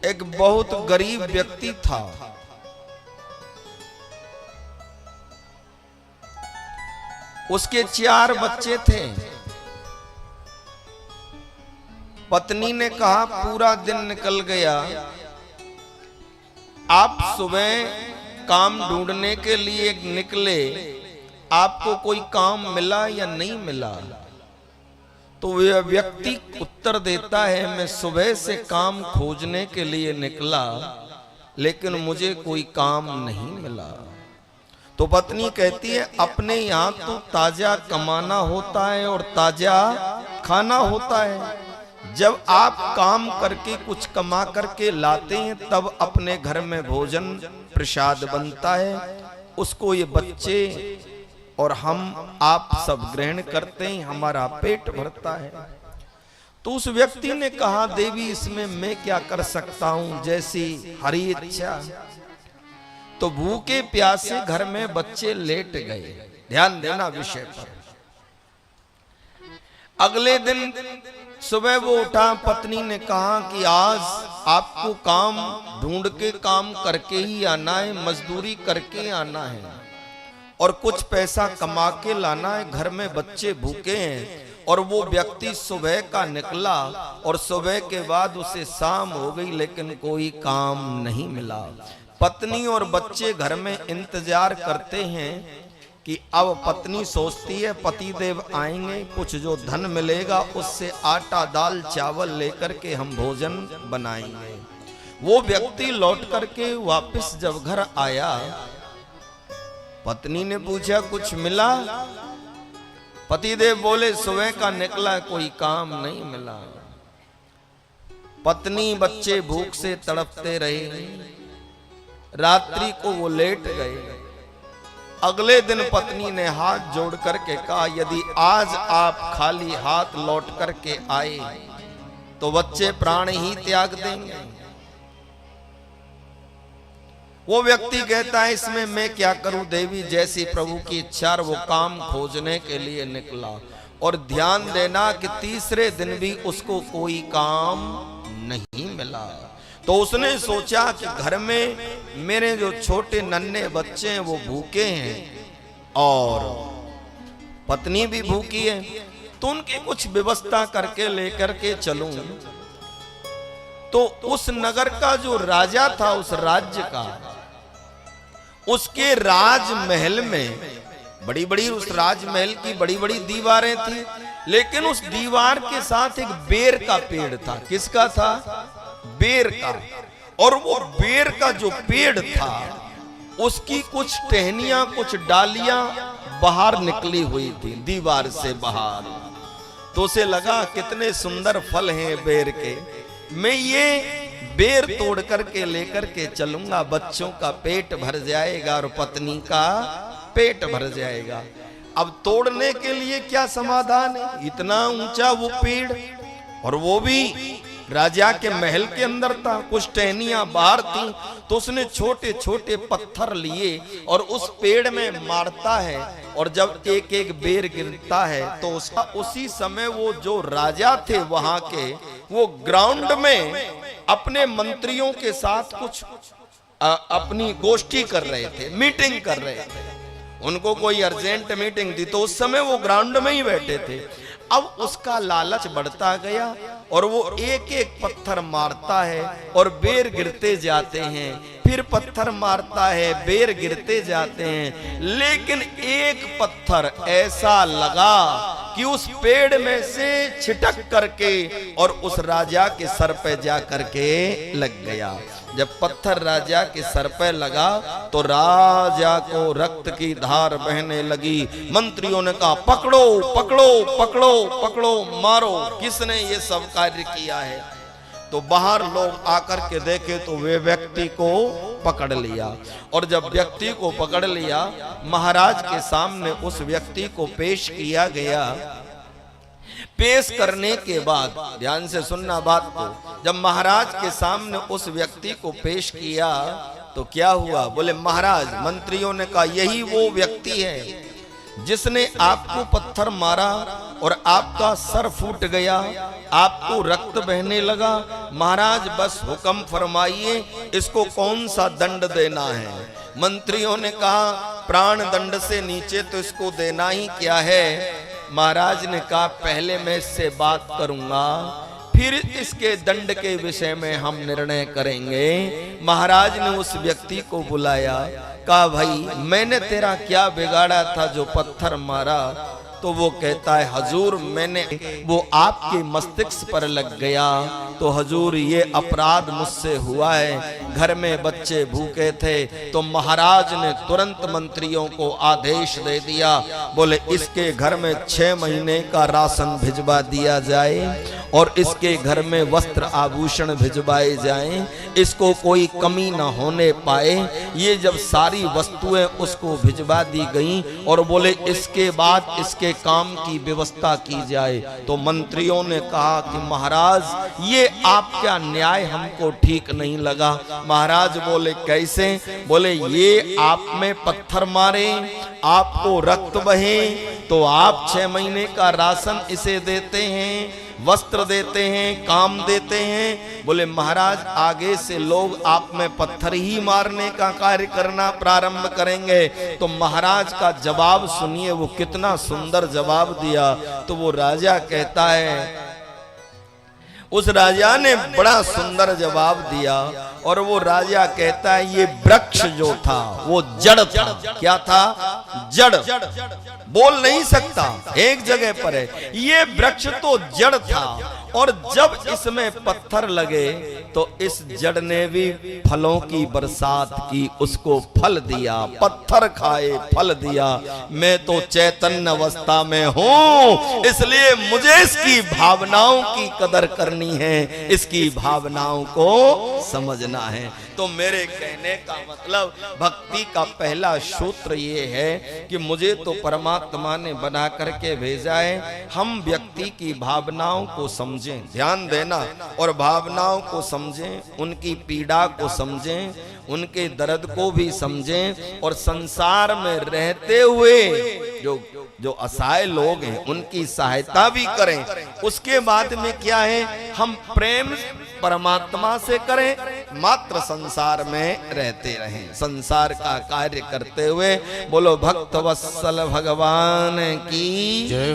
एक बहुत गरीब व्यक्ति था। उसके 4 बच्चे थे। पत्नी ने कहा पूरा दिन निकल गया, आप सुबह काम ढूंढने के लिए निकले, आपको कोई काम मिला या नहीं मिला? तो वह व्यक्ति उत्तर देता है, मैं सुबह से काम खोजने के लिए निकला, लेकिन मुझे कोई काम नहीं मिला। तो पत्नी कहती है, अपने यहाँ तो ताजा कमाना होता है और ताजा खाना होता है। जब आप काम करके कुछ कमा करके लाते हैं तब अपने घर में भोजन प्रसाद बनता है, उसको ये बच्चे और हम आप सब ग्रहण करते हैं, हमारा पेट भरता है। तो उस व्यक्ति ने कहा, देवी इसमें मैं क्या कर सकता हूं, जैसी हरी इच्छा। तो भूखे प्यासे घर में बच्चे लेट गए। ध्यान देना विषय पर। अगले दिन सुबह वो उठा, पत्नी ने कहा कि आज आपको काम ढूंढ के काम करके ही आना है, मजदूरी करके आना है और कुछ पैसा कमा के लाना है, घर में बच्चे भूखे हैं। और वो व्यक्ति सुबह का निकला और सुबह के बाद उसे शाम हो गई, लेकिन कोई काम नहीं मिला। पत्नी और बच्चे घर में इंतजार करते हैं कि अब पत्नी सोचती है पतिदेव आएंगे, कुछ जो धन मिलेगा उससे आटा दाल चावल लेकर के हम भोजन बनाएंगे। वो व्यक्ति लौट करके वापस जब घर आया, पत्नी ने पूछा कुछ मिला? पतिदेव बोले सुबह का निकला, कोई काम नहीं मिला। पत्नी बच्चे भूख से तड़पते रहे, रात्रि को वो लेट गए। अगले दिन पत्नी ने हाथ जोड़ करके कहा, यदि आज आप खाली हाथ लौट करके आए तो बच्चे प्राण ही त्याग देंगे। वो व्यक्ति कहता है, इसमें मैं क्या करूं देवी, जैसी प्रभु की इच्छा। वो काम खोजने के लिए निकला और ध्यान देना कि तीसरे दिन भी उसको कोई काम नहीं मिला। तो उसने सोचा कि घर में मेरे जो छोटे नन्हे बच्चे हैं वो भूखे हैं और पत्नी भी भूखी है, तो उनकी कुछ व्यवस्था करके लेकर के चलूं। तो उस नगर का जो राजा था, उस राज्य का, उसके राजमहल में बड़ी बड़ी, उस राजमहल की बड़ी बड़ी दीवारें थी, लेकिन उस दीवार के साथ एक बेर का पेड़ था। किसका था? बेर का। और वो बेर का जो पेड़ था उसकी कुछ टहनियां, कुछ डालियां बाहर निकली हुई थी दीवार से बाहर। तो उसे लगा कितने सुंदर फल हैं बेर के, मैं ये बेर तोड़ करके लेकर के चलूंगा, बच्चों का पेट भर जाएगा और पत्नी का पेट भर जाएगा। अब तोड़ने के लिए क्या समाधान है? इतना ऊंचा वो पेड़, और वो भी राजा के महल के अंदर था, कुछ टहनियां बाहर थी। तो उसने छोटे छोटे पत्थर लिए और उस पेड़ में मारता है, और जब एक एक बेर गिरता है तो उसका उसी समय वो जो राजा थे वहां के, वो ग्राउंड में अपने मंत्रियों के साथ कुछ अपनी गोष्ठी कर रहे थे, मीटिंग कर रहे थे। उनको कोई अर्जेंट मीटिंग थी, तो उस समय वो ग्राउंड में ही बैठे थे। अब उसका लालच बढ़ता गया और वो एक एक पत्थर मारता है और बेर गिरते जाते हैं, फिर पत्थर मारता है, बेर गिरते जाते हैं। लेकिन एक पत्थर ऐसा लगा कि उस पेड़ में से छिटक करके और उस राजा के सर पे जा करके लग गया। जब पत्थर राजा के सर पे लगा तो राजा को रक्त की धार बहने लगी। मंत्रियों ने कहा, पकड़ो पकड़ो पकड़ो पकड़ो, मारो, किसने ये सब कार्य किया है? तो बाहर लोग आकर के देखे तो वे व्यक्ति को पकड़ लिया, और जब व्यक्ति को पकड़ लिया महाराज के सामने उस व्यक्ति को पेश किया गया। पेश करने के बाद, ध्यान से सुनना बात को, जब महाराज के सामने उस व्यक्ति को पेश किया तो क्या हुआ? बोले महाराज, मंत्रियों ने कहा यही वो व्यक्ति है जिसने आपको पत्थर मारा और आपका सर फूट गया, आपको रक्त बहने लगा, महाराज बस हुक्म फरमाइए इसको कौन सा दंड देना है। मंत्रियों ने कहा प्राण दंड से नीचे तो इसको देना ही क्या है। महाराज ने कहा पहले मैं इससे बात करूंगा, फिर इसके दंड के विषय में हम निर्णय करेंगे। महाराज ने उस व्यक्ति को बुलाया, कहा भाई मैंने तेरा क्या बिगाड़ा था जो पत्थर मारा। तो वो कहता है हजूर मैंने वो आपके मस्तिष्क पर लग गया तो हजूर ये अपराध मुझसे हुआ है। घर में बच्चे भूखे थे तो महाराज ने तुरंत मंत्रियों को आदेश दे दिया, बोले इसके घर में 6 महीने का राशन भिजवा दिया जाए और इसके घर में वस्त्र आभूषण भिजवाए जाएं, इसको कोई कमी ना होने पाए। ये जब सारी वस्तुएं उसको भिजवा दी गईं और बोले इसके बाद इसके काम की व्यवस्था की जाए। तो मंत्रियों ने कहा कि महाराज ये आपका न्याय हमको ठीक नहीं लगा। महाराज बोले कैसे? बोले ये आप में पत्थर मारे, आपको रक्त बहे, तो आप 6 महीने का राशन इसे देते हैं, वस्त्र देते हैं, काम देते हैं। बोले महाराज आगे से लोग आप में पत्थर ही मारने का कार्य करना प्रारंभ करेंगे। तो महाराज का जवाब सुनिए, वो कितना सुंदर जवाब दिया। तो वो राजा कहता है, उस राजा ने बड़ा सुंदर जवाब दिया और वो राजा कहता है ये वृक्ष जो था वो जड़ था। क्या था? जड़, बोल नहीं सकता, एक जगह पर है। ये वृक्ष तो जड़ था और जब इसमें पत्थर लगे तो इस जड़ ने भी फलों की बरसात की, उसको फल दिया, पत्थर खाए फल दिया। मैं तो चैतन्य अवस्था में हूं, इसलिए मुझे इसकी भावनाओं की कदर करनी है, इसकी भावनाओं को समझना है। तो मेरे कहने का मतलब भक्ति का पहला सूत्र ये है कि मुझे तो परमात्मा ने बना करके भेजा है, हम व्यक्ति की भावनाओं को समझें, ध्यान देना, और भावनाओं को समझें, उनकी पीड़ा को समझें, उनके दर्द को भी समझें, और संसार में रहते हुए जो असहाय लोग हैं उनकी सहायता भी करें। उसके बाद में क्या है, हम प्रेम परमात्मा से करें, मात्र संसार में रहते रहें, संसार का कार्य करते हुए। बोलो भक्त वत्सल भगवान की जय।